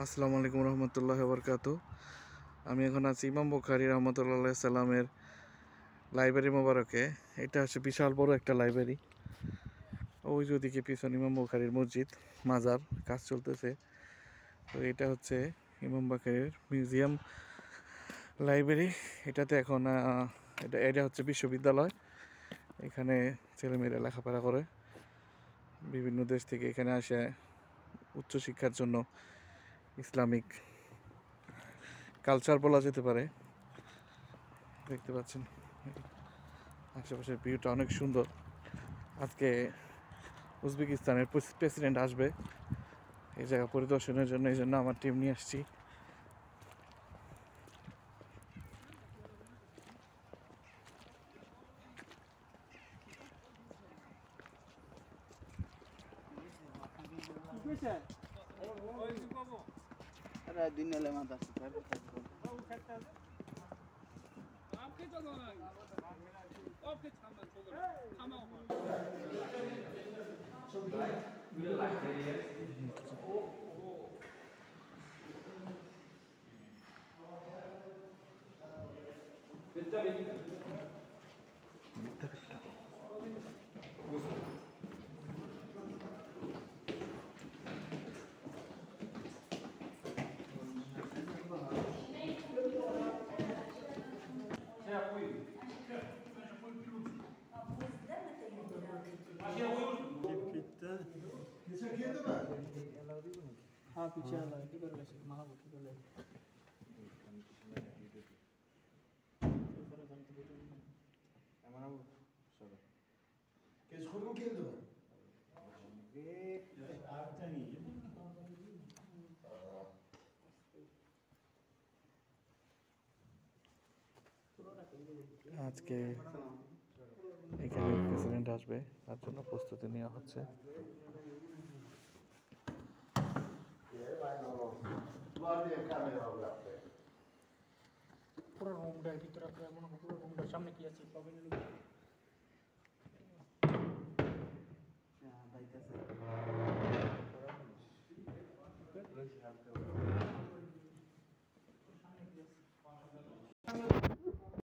আসসালামু আলাইকুম রহমতুল্লাহ বরকাত। আমি এখন আছি ইমাম বুখারী রহমতুল্লাহ সাল্লামের লাইব্রেরি মোবারকে। এটা হচ্ছে বিশাল বড় একটা লাইব্রেরি। ওই যে ওদিকে পিছন ইমাম বুখারীর মসজিদ, মাজার কাজ চলতেছে। তো এটা হচ্ছে ইমাম বুখারীর মিউজিয়াম লাইব্রেরি। এটাতে এখন এটা হচ্ছে বিশ্ববিদ্যালয়। এখানে ছেলেমেয়েরা লেখাপড়া করে, বিভিন্ন দেশ থেকে এখানে আসে উচ্চশিক্ষার জন্য। ইসলামিক কালচার বলা যেতে পারে। দেখতে পাচ্ছেন আশেপাশের ভিউটা অনেক সুন্দর। আজকে উজবেকিস্তানের প্রেসিডেন্ট আসবে এই জায়গা পরিদর্শনের জন্য, এই জন্য আমার টিম নিয়ে আসছি। हाँ पीछे वाला है किधर वैसे महाबू किधर ले हमारा वो सब किसको को खेल दो ये आप जानिए আজকে এখানে প্রেসিডেন্ট আসবে, তার জন্য প্রস্তুতি নেওয়া হচ্ছে। पूरा रूम का भीतर पूरा रूम का सामने किया